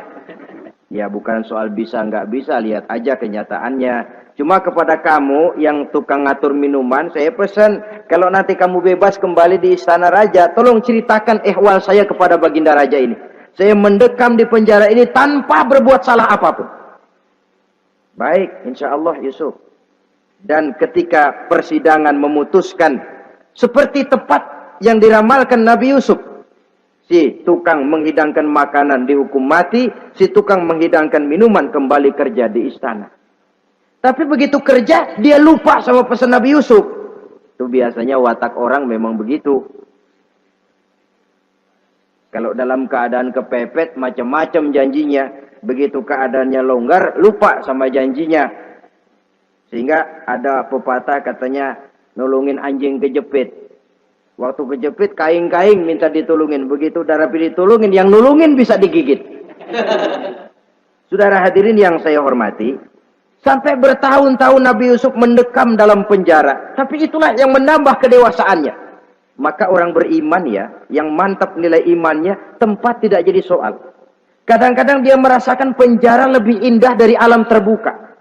Ya bukan soal bisa nggak bisa, lihat aja kenyataannya. Cuma kepada kamu yang tukang ngatur minuman, saya pesan kalau nanti kamu bebas kembali di istana raja, tolong ceritakan ihwal saya kepada baginda raja ini. Saya mendekam di penjara ini tanpa berbuat salah apapun. Baik, insya Allah Yusuf. Dan ketika persidangan memutuskan seperti tepat yang diramalkan Nabi Yusuf. Si tukang menghidangkan makanan dihukum mati, si tukang menghidangkan minuman kembali kerja di istana. Tapi begitu kerja, dia lupa sama pesan Nabi Yusuf. Itu biasanya watak orang memang begitu. Kalau dalam keadaan kepepet, macam-macam janjinya. Begitu keadaannya longgar, lupa sama janjinya. Sehingga ada pepatah katanya, nolongin anjing kejepit. Waktu kejepit, kaing-kaing minta ditolongin. Begitu udah rapi ditolongin, yang nolongin bisa digigit. Saudara hadirin yang saya hormati, sampai bertahun-tahun Nabi Yusuf mendekam dalam penjara. Tapi itulah yang menambah kedewasaannya. Maka orang beriman ya, yang mantap nilai imannya, tempat tidak jadi soal. Kadang-kadang dia merasakan penjara lebih indah dari alam terbuka.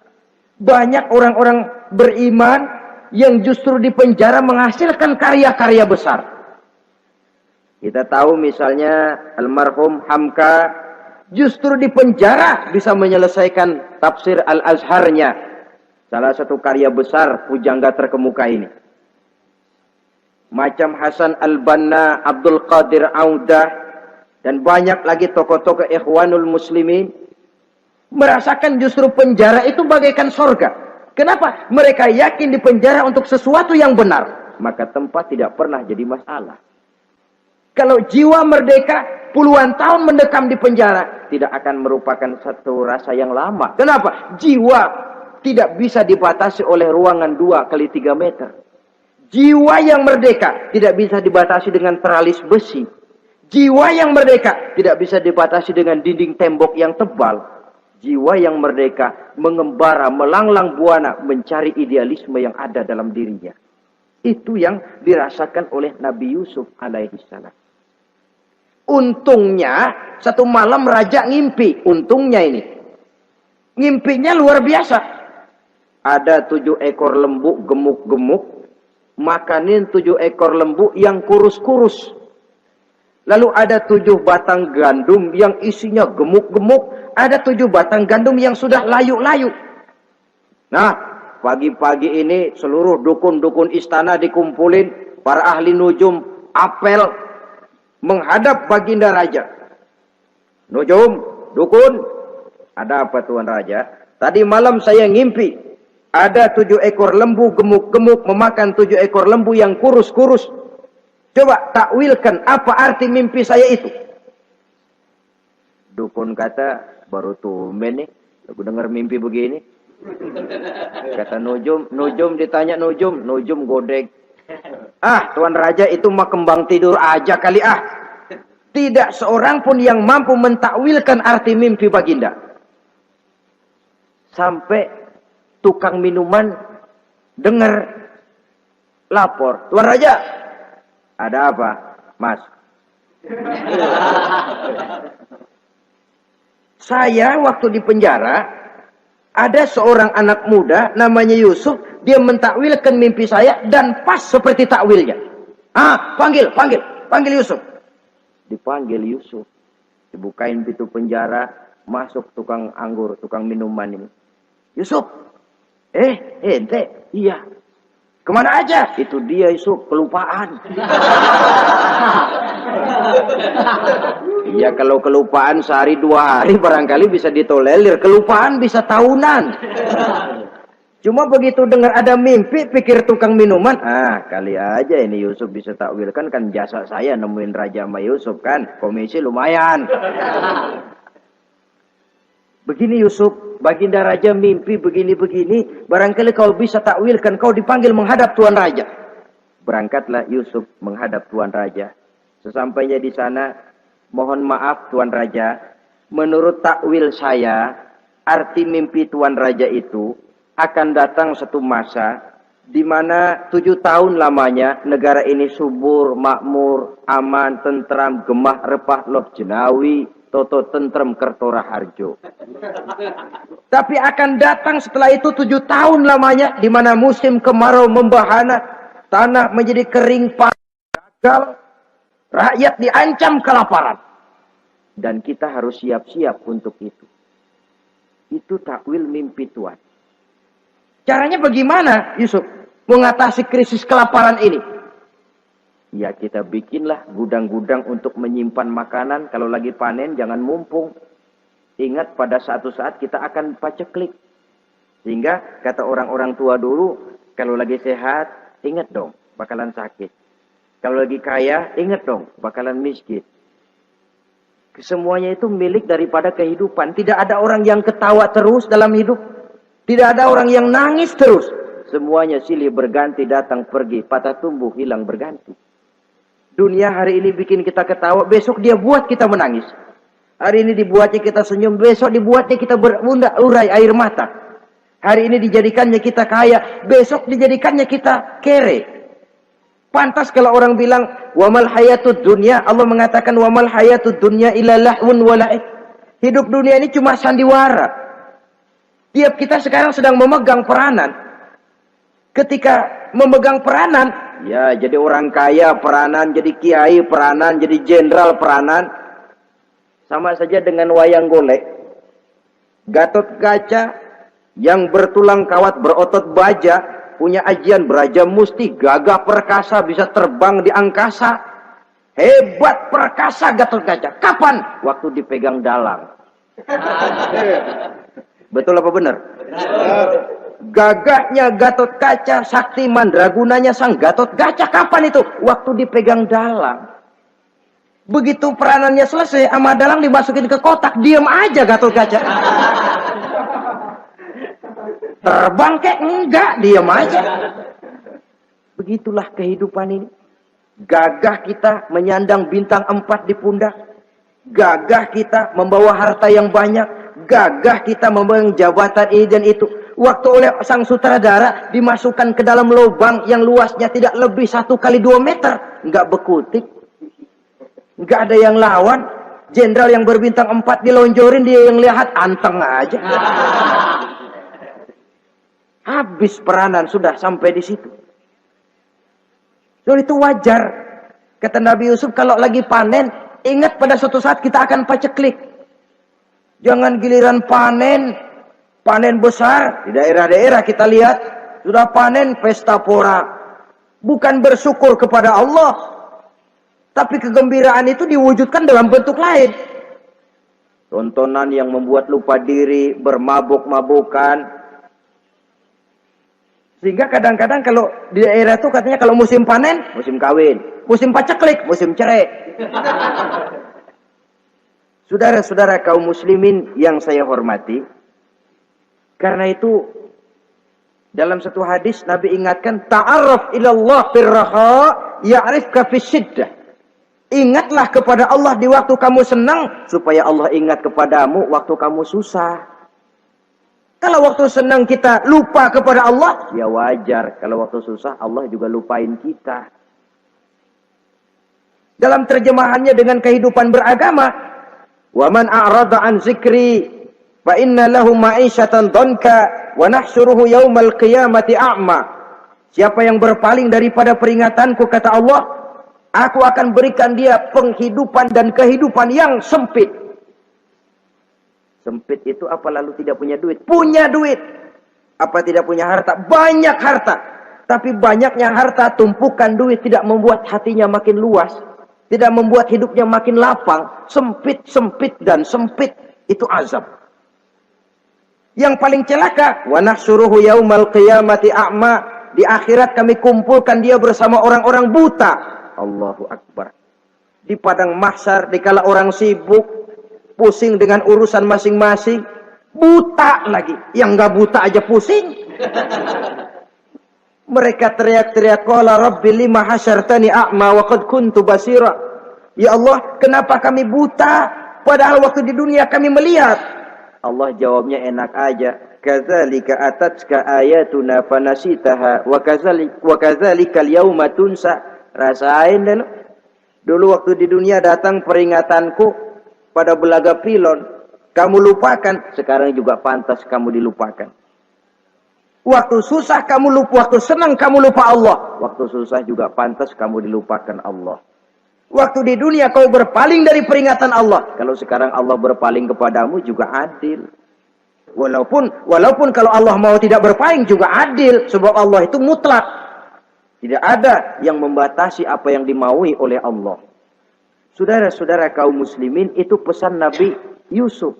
Banyak orang-orang beriman yang justru di penjara menghasilkan karya-karya besar. Kita tahu misalnya almarhum Hamka justru di penjara bisa menyelesaikan tafsir Al-Azharnya. Salah satu karya besar pujangga terkemuka ini. Macam Hasan Al-Banna, Abdul Qadir Audah, dan banyak lagi tokoh-tokoh Ikhwanul Muslimin merasakan justru penjara itu bagaikan sorga. Kenapa? Mereka yakin di penjara untuk sesuatu yang benar. Maka tempat tidak pernah jadi masalah. Kalau jiwa merdeka, puluhan tahun mendekam di penjara, tidak akan merupakan satu rasa yang lama. Kenapa? Jiwa tidak bisa dibatasi oleh ruangan 2 kali 3 meter. Jiwa yang merdeka tidak bisa dibatasi dengan teralis besi. Jiwa yang merdeka tidak bisa dibatasi dengan dinding tembok yang tebal. Jiwa yang merdeka mengembara, melanglang buana, mencari idealisme yang ada dalam dirinya. Itu yang dirasakan oleh Nabi Yusuf alaihi salam. Untungnya satu malam raja ngimpi. Untungnya ini. Ngimpinya luar biasa. Ada 7 ekor lembu gemuk-gemuk. Makanin 7 ekor lembu yang kurus-kurus. Lalu ada 7 batang gandum yang isinya gemuk-gemuk. Ada 7 batang gandum yang sudah layu-layu. Nah, pagi-pagi ini seluruh dukun-dukun istana dikumpulin. Para ahli nujum apel menghadap baginda raja. Nujum, dukun, ada apa Tuan Raja? Tadi malam saya ngimpi. Ada 7 ekor lembu gemuk-gemuk memakan 7 ekor lembu yang kurus-kurus. Coba takwilkan apa arti mimpi saya itu. Dukun kata, baru tumben nih. Aku dengar mimpi begini. Kata Nujum ditanya Nujum godek. Ah, Tuan Raja itu mah kembang tidur aja kali ah. Tidak seorang pun yang mampu mentakwilkan arti mimpi baginda. Sampai tukang minuman dengar lapor. Tuan Raja, ada apa, Mas? Saya waktu di penjara, ada seorang anak muda namanya Yusuf. Dia mentakwilkan mimpi saya dan pas seperti takwilnya. Ah, panggil Yusuf. Dipanggil Yusuf. Dibukain pintu penjara, masuk tukang anggur, tukang minuman ini. Yusuf, ente, iya. Kemana aja? Itu dia Yusuf, kelupaan. Iya, kalau kelupaan sehari 2 hari barangkali bisa ditolerir. Kelupaan bisa tahunan. Cuma begitu dengar ada mimpi, pikir tukang minuman. Ah, kali aja ini Yusuf bisa takwilkan, kan jasa saya nemuin Raja sama Yusuf kan. Komisi lumayan. Begini Yusuf, baginda raja mimpi begini-begini. Barangkali kau bisa takwilkan, kau dipanggil menghadap Tuan Raja. Berangkatlah Yusuf menghadap Tuan Raja. Sesampainya di sana, mohon maaf Tuan Raja. Menurut takwil saya, arti mimpi Tuan Raja itu akan datang satu masa di mana 7 tahun lamanya negara ini subur, makmur, aman, tentram, gemah, repah, loh jenawi, toto tentrem kertora harjo. Tapi akan datang setelah itu 7 tahun lamanya di mana musim kemarau membahana, tanah menjadi kering gagal, rakyat diancam kelaparan. Dan kita harus siap-siap untuk itu. Itu takwil mimpi Tuhan. Caranya bagaimana Yusuf mengatasi krisis kelaparan ini? Ya kita bikinlah gudang-gudang untuk menyimpan makanan. Kalau lagi panen jangan mumpung. Ingat pada suatu saat kita akan paceklik. Sehingga kata orang-orang tua dulu, kalau lagi sehat, ingat dong bakalan sakit. Kalau lagi kaya, ingat dong bakalan miskin. Semuanya itu milik daripada kehidupan. Tidak ada orang yang ketawa terus dalam hidup. Tidak ada orang yang nangis terus. Semuanya silih berganti, datang pergi, patah tumbuh, hilang berganti. Dunia hari ini bikin kita ketawa, besok dia buat kita menangis. Hari ini dibuatnya kita senyum, besok dibuatnya kita berurai air mata. Hari ini dijadikannya kita kaya, besok dijadikannya kita kere. Pantas kalau orang bilang, wamal hayatud dunya, Allah mengatakan wamal hayatud dunya illa lahwun wa la'ib. Hidup dunia ini cuma sandiwara. Tiap kita sekarang sedang memegang peranan. Ketika memegang peranan, ya jadi orang kaya peranan, jadi kiai peranan, jadi jenderal peranan. Sama saja dengan wayang golek. Gatot Kaca yang bertulang kawat berotot baja, punya ajian beraja musti, gagah perkasa, bisa terbang di angkasa. Hebat perkasa Gatot Kaca. Kapan? Waktu dipegang dalang. Betul apa benar? Gagahnya Gatot Kaca, sakti mandragunanya sang Gatot Kaca. Kapan itu? Waktu dipegang dalang. Begitu peranannya selesai, sama dalang dimasukin ke kotak, diam aja Gatot Kaca. Terbang kek? Enggak, diam aja. Begitulah kehidupan ini. Gagah kita menyandang bintang 4 di pundak. Gagah kita membawa harta yang banyak. Gagah kita membawa jabatan ini dan itu. Waktu oleh sang sutradara dimasukkan ke dalam lubang yang luasnya tidak lebih 1 kali 2 meter. Nggak bekutik. Nggak ada yang lawan. Jenderal yang berbintang 4 dilonjorin, dia yang lihat anteng aja. Habis peranan sudah sampai di situ. So, itu wajar. Kata Nabi Yusuf, kalau lagi panen, ingat pada suatu saat kita akan paceklik. Jangan giliran panen besar. Di daerah-daerah kita lihat, sudah panen pesta pora. Bukan bersyukur kepada Allah. Tapi kegembiraan itu diwujudkan dalam bentuk lain. Tontonan yang membuat lupa diri, bermabuk-mabukan. Sehingga kadang-kadang kalau di daerah itu katanya kalau musim panen, musim kawin. Musim paceklik, musim cerai. Saudara-saudara kaum muslimin yang saya hormati. Karena itu, dalam satu hadis Nabi ingatkan, ta'arraf ilallah firraha ya'rifka fisyiddah. Ingatlah kepada Allah di waktu kamu senang, supaya Allah ingat kepadamu waktu kamu susah. Kalau waktu senang kita lupa kepada Allah, ya wajar. Kalau waktu susah, Allah juga lupain kita. Dalam terjemahannya dengan kehidupan beragama, وَمَنْ أَعْرَضَ عَنْ ذِكْرِي فَإِنَّ لَهُ مَعِيشَةً ضَنْكَ وَنَحْشُرُهُ يَوْمَ الْقِيَامَةِ أَعْمَى. Siapa yang berpaling daripada peringatanku, kata Allah, aku akan berikan dia penghidupan dan kehidupan yang sempit. Sempit itu apa lalu tidak punya duit? Punya duit. Apa tidak punya harta? Banyak harta. Tapi banyaknya harta, tumpukan duit tidak membuat hatinya makin luas. Tidak membuat hidupnya makin lapang. Sempit, sempit, dan sempit. Itu azab. Yang paling celaka, wa nahsyuruhu yaumal qiyamati a'ma. Di akhirat kami kumpulkan dia bersama orang-orang buta. Allahu Akbar. Di padang mahsyar, dikala orang sibuk, pusing dengan urusan masing-masing, buta lagi. Yang nggak buta aja pusing. Mereka teriak-teriak, qala rabbi lima hasyartani a'ma wa qad kuntu basira. Ya Allah, kenapa kami buta padahal waktu di dunia kami melihat? Allah jawabnya enak aja. Kadzalika atatka ayatuna fanasitaha wa kadzalika al-yauma tunsa. Rasain dulu. Dulu waktu di dunia datang peringatanku pada belaga pilon, kamu lupakan. Sekarang juga pantas kamu dilupakan. Waktu susah kamu lupa, waktu senang kamu lupa Allah. Waktu susah juga pantas kamu dilupakan Allah. Waktu di dunia kau berpaling dari peringatan Allah. Kalau sekarang Allah berpaling kepadamu juga adil. Walaupun kalau Allah mau tidak berpaling juga adil. Sebab Allah itu mutlak. Tidak ada yang membatasi apa yang dimaui oleh Allah. Saudara-saudara kaum muslimin, itu pesan Nabi Yusuf.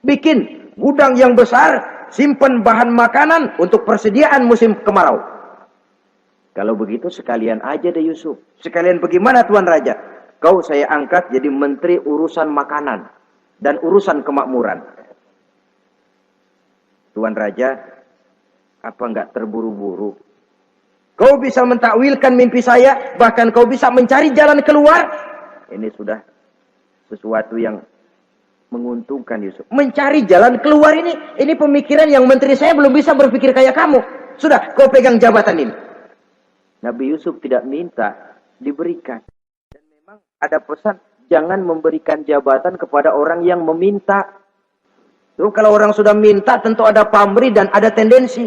Bikin gudang yang besar, simpan bahan makanan untuk persediaan musim kemarau. Kalau begitu sekalian aja deh Yusuf. Sekalian bagaimana Tuan Raja? Kau saya angkat jadi menteri urusan makanan dan urusan kemakmuran. Tuan Raja, apa enggak terburu-buru? Kau bisa mentakwilkan mimpi saya, bahkan kau bisa mencari jalan keluar. Ini sudah sesuatu yang menguntungkan Yusuf. Mencari jalan keluar ini pemikiran yang menteri saya belum bisa berpikir kayak kamu. Sudah, kau pegang jabatan ini. Nabi Yusuf tidak minta, diberikan. Dan memang ada pesan, jangan memberikan jabatan kepada orang yang meminta. Tuh, kalau orang sudah minta tentu ada pamrih dan ada tendensi.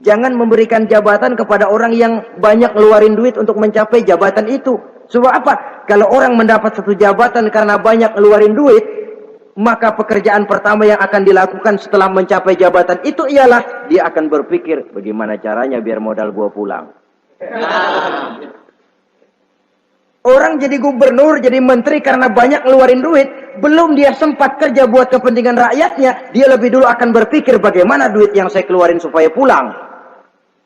Jangan memberikan jabatan kepada orang yang banyak ngeluarin duit untuk mencapai jabatan itu. Sebab apa? Kalau orang mendapat satu jabatan karena banyak ngeluarin duit, maka pekerjaan pertama yang akan dilakukan setelah mencapai jabatan itu ialah dia akan berpikir bagaimana caranya biar modal gua pulang. Orang jadi gubernur, jadi menteri karena banyak ngeluarin duit, belum dia sempat kerja buat kepentingan rakyatnya, dia lebih dulu akan berpikir bagaimana duit yang saya keluarin supaya pulang.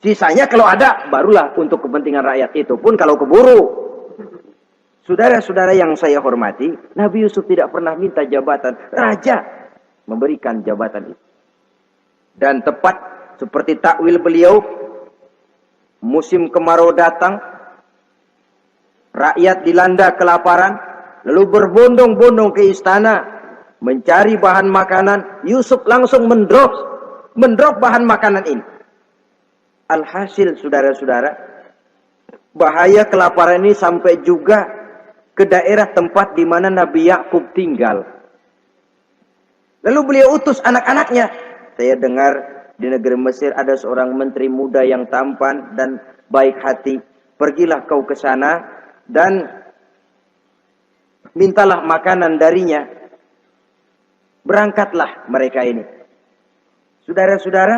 Sisanya kalau ada, barulah untuk kepentingan rakyat, itu pun kalau keburu. Saudara-saudara yang saya hormati, Nabi Yusuf tidak pernah minta jabatan. Raja memberikan jabatan itu. Dan tepat seperti takwil beliau, musim kemarau datang, rakyat dilanda kelaparan, lalu berbondong-bondong ke istana mencari bahan makanan. Yusuf langsung mendrop bahan makanan ini. Alhasil saudara-saudara, bahaya kelaparan ini sampai juga ke daerah tempat di mana Nabi Yakub tinggal. Lalu beliau utus anak-anaknya. Saya dengar di negeri Mesir ada seorang menteri muda yang tampan dan baik hati. Pergilah kau ke sana dan mintalah makanan darinya. Berangkatlah mereka ini. Saudara-saudara,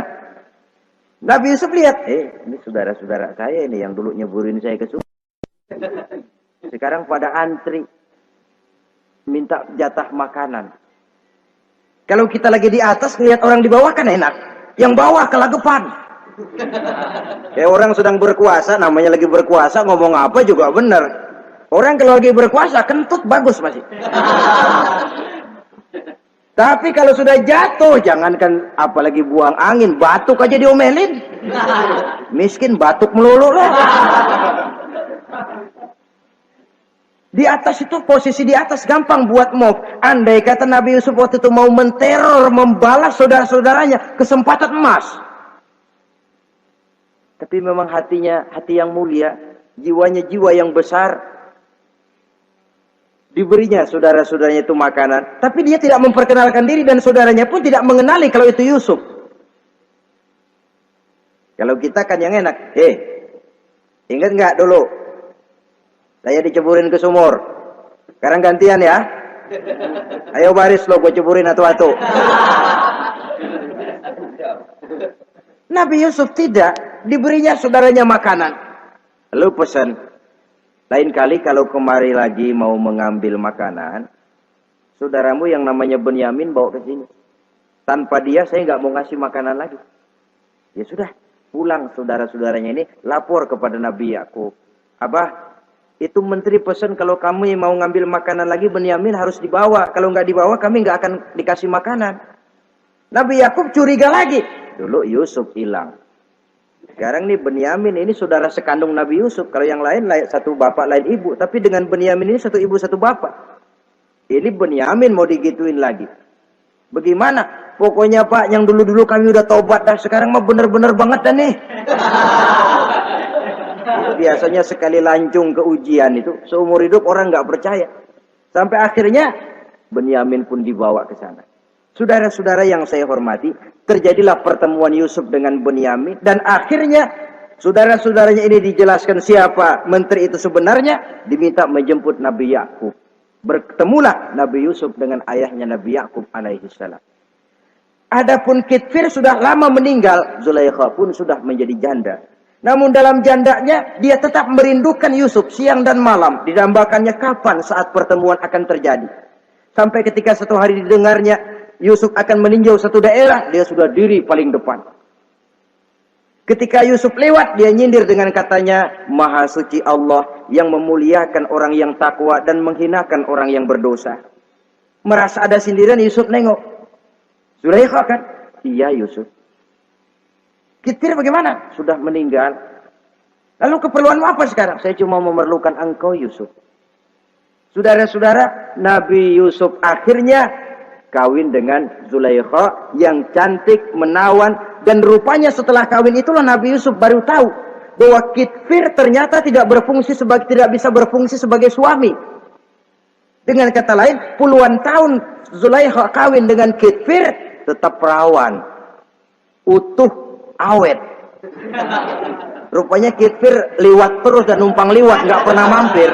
Nabi Yusuf lihat, ini saudara-saudara saya ini yang dulu nyeburin saya ke sungai. Sekarang pada antri minta jatah makanan. Kalau kita lagi di atas ngelihat orang di bawah kan enak. Yang bawah kelagapan. Orang sedang berkuasa, namanya lagi berkuasa, ngomong apa juga benar. Orang kalau lagi berkuasa kentut bagus masih. Tapi kalau sudah jatuh, jangankan apalagi buang angin, batuk aja diomelin. Miskin batuk melulu lah. Di atas itu, posisi di atas gampang buat mob. Andai kata Nabi Yusuf waktu itu mau menteror, membalas saudara-saudaranya, kesempatan emas. Tapi memang hatinya, hati yang mulia, jiwanya jiwa yang besar. Diberinya saudara-saudaranya itu makanan. Tapi dia tidak memperkenalkan diri dan saudaranya pun tidak mengenali kalau itu Yusuf. Kalau kita kan yang enak. Ingat nggak dulu? Saya diceburin ke sumur. Sekarang gantian ya. Ayo baris lo, gue ceburin atu-atu. Nabi Yusuf tidak. Diberinya saudaranya makanan. Lalu pesan. Lain kali kalau kemari lagi mau mengambil makanan, saudaramu yang namanya Benyamin bawa ke sini. Tanpa dia saya nggak mau ngasih makanan lagi. Ya sudah, pulang saudara-saudaranya ini lapor kepada Nabi Yakub. Abah, itu menteri pesan kalau kamu mau ngambil makanan lagi Benyamin harus dibawa. Kalau nggak dibawa kami nggak akan dikasih makanan. Nabi Yakub curiga lagi. Dulu Yusuf hilang. Sekarang nih Benyamin ini saudara sekandung Nabi Yusuf. Kalau yang lain satu bapak lain ibu. Tapi dengan Benyamin ini satu ibu satu bapak. Ini Benyamin mau digituin lagi. Bagaimana? Pokoknya Pak, yang dulu-dulu kami udah tobat dah. Sekarang mah bener-bener banget dah nih. Biasanya sekali lancung ke ujian itu, seumur hidup orang nggak percaya. Sampai akhirnya Benyamin pun dibawa ke sana. Saudara-saudara yang saya hormati, terjadilah pertemuan Yusuf dengan Benyamin. Dan akhirnya saudara-saudaranya ini dijelaskan siapa menteri itu sebenarnya. Diminta menjemput Nabi Yakub. Bertemulah Nabi Yusuf dengan ayahnya Nabi Yakub alaihi salam. Adapun Kitfir sudah lama meninggal. Zulaikha pun sudah menjadi janda. Namun dalam jandanya dia tetap merindukan Yusuf siang dan malam. Didambakannya kapan saat pertemuan akan terjadi. Sampai ketika satu hari didengarnya Yusuf akan meninjau satu daerah, dia sudah diri paling depan. Ketika Yusuf lewat, dia nyindir dengan katanya, Maha suci Allah yang memuliakan orang yang takwa dan menghinakan orang yang berdosa. Merasa ada sindiran, Yusuf nengok. Zulaikha kan? Iya Yusuf. Kitfir bagaimana? Sudah meninggal. Lalu keperluanmu apa sekarang? Saya cuma memerlukan engkau Yusuf. Saudara-saudara, Nabi Yusuf akhirnya kawin dengan Zulaikha yang cantik, menawan. Dan rupanya setelah kawin itulah Nabi Yusuf baru tahu bahwa Kitfir ternyata tidak bisa berfungsi sebagai suami. Dengan kata lain, puluhan tahun Zulaikha kawin dengan Kitfir tetap perawan, utuh, awet. Rupanya Kitfir liwat terus dan numpang liwat, nggak pernah mampir.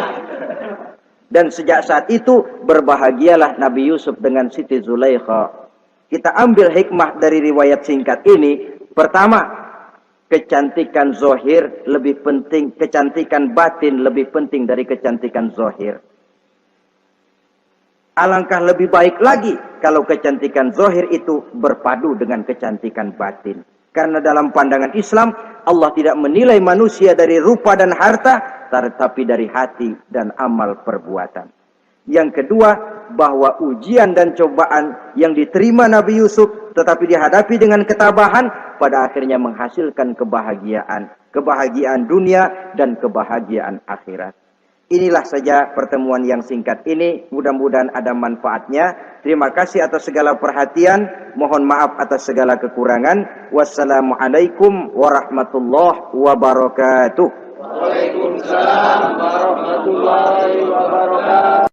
Dan sejak saat itu berbahagialah Nabi Yusuf dengan Siti Zulaikha. Kita ambil hikmah dari riwayat singkat ini. Pertama, kecantikan zahir lebih penting, kecantikan batin lebih penting dari kecantikan zahir. Alangkah lebih baik lagi kalau kecantikan zahir itu berpadu dengan kecantikan batin. Karena dalam pandangan Islam, Allah tidak menilai manusia dari rupa dan harta, tetapi dari hati dan amal perbuatan. Yang kedua, bahwa ujian dan cobaan yang diterima Nabi Yusuf, tetapi dihadapi dengan ketabahan, pada akhirnya menghasilkan kebahagiaan dunia dan kebahagiaan akhirat. Inilah saja pertemuan yang singkat ini, mudah-mudahan ada manfaatnya. Terima kasih atas segala perhatian, mohon maaf atas segala kekurangan. Wassalamualaikum warahmatullahi wabarakatuh. Waalaikumsalam warahmatullahi wabarakatuh.